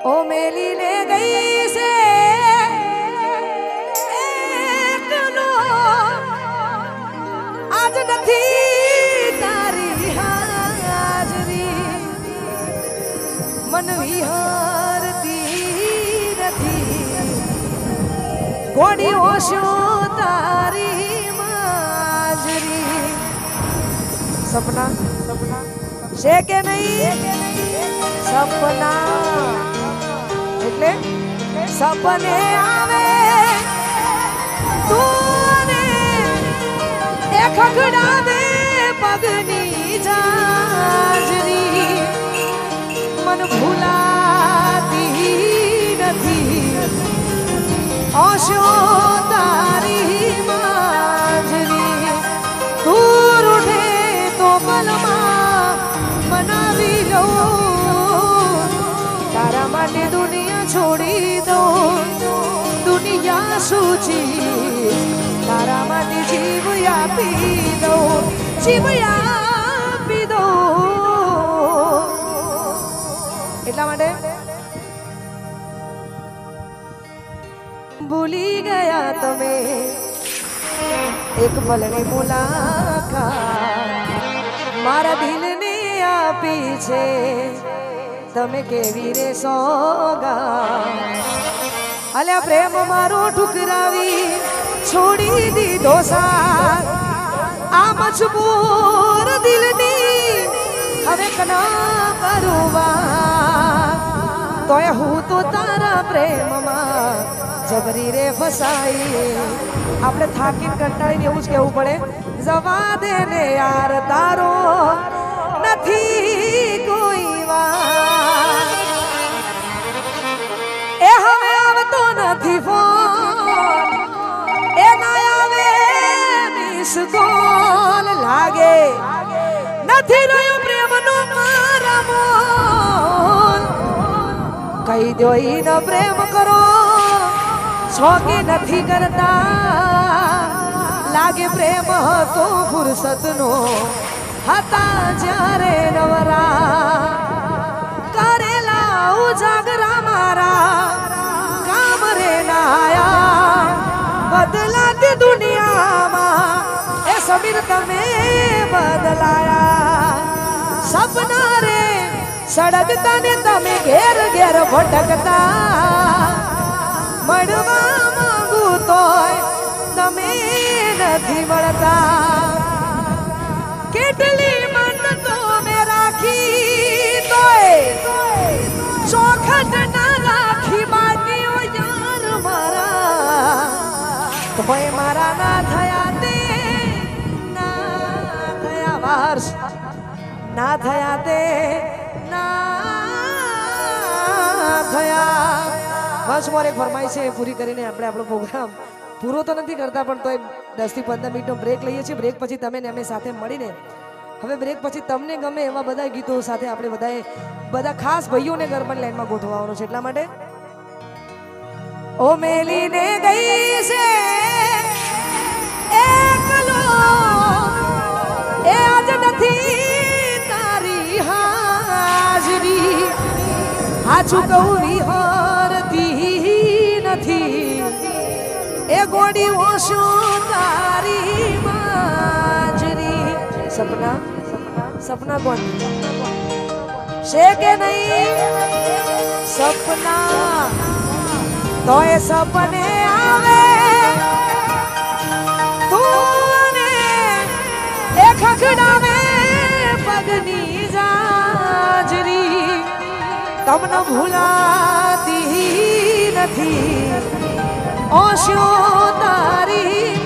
ઓ મેલી ને ગઈ છે એકલો આજ નથી તારી હાજરી મન વિહારતી નથી કોડી ઓશો તારી માજરી સપના સપના છે કે નહીં સપના એટલે સપને આવે તું એ ખગડાવે પગની જાજરી મન ભૂલાતી નથી ઓશો તારી માજરી દૂર ઉઠે તો પલમાં મનાવી લઉં તારા માટે દુનિયા છોડી દો દુનિયા સૂચી તારા માટે જીવ આપી દો જીવ આપી દો એટલા માટે ભૂલી ગયા તમે એક પલની મુલાકાત મારા દિલને આપી છે તમે કેવી રે સોગાત અલ્યા પ્રેમ મારો ઠુકરાવી છોડી દીધો સાથ આ મજબૂર દિલની હવે કના કરુવા તોય હું તો તારા પ્રેમમાં જબરી રે ફસાઈ આપણે થાકીને કંટાળીને એવું જ કહેવું પડે જવા દે ને યાર તારો નથી કોઈ વાર એ હવે આવતો નથી ફોન એ ના આવે મિસ કોલ લાગે નથી રહ્યો પ્રેમનો મારા મોલ કહી દો ઈ ન પ્રેમ કરો છો કે નથી કરતા લાગે પ્રેમ હતો ફુરસતનો હતા જ્યારે નવરા કરેલા ઉજાગરા મારા કામ રે નાયા બદલાતી દુનિયામાં એ સમીર તમે બદલાયા સપના રે સડકતા ને તમે ઘેર ઘેર ભટકતા મળવા માંગુ તોય તમે નથી મળતા કેટલી મન તો મેં રાખી તોય ચોખટ ના રાખી બાકીઓ યાર મારા તોય મારા ના થયા તે ના થયા વર્ષ ના થયા તે ના થયા બસ મોર એક ફરમાઈશ છે પૂરી કરીને આપણે આપણો પ્રોગ્રામ પૂરો તો નથી કરતા પણ તોય 10 થી 15 મિનિટનો બ્રેક લઈએ છીએ બ્રેક પછી તમે ને અમે સાથે મળીને હવે બ્રેક પછી તમને ગમે એવા બધા ગીતો સાથે આપણે બધા ખાસ ભાઈઓને ગરબાની લાઈનમાં ગોઠવવાનો છે એટલા માટે ઓ મેલીને ગઈ છે એકલો એ આજ નથી તારી હાજરી હાચું કહું વિહરતી નથી એ ગોડી ઓશો તારી માજરી સપના સપના કોણ છે કે નહીં સપના તો એ સપને આવે તું એ ખખડાવે પગની જાજરી તમને ભૂલાતી નથી ઓશો તારી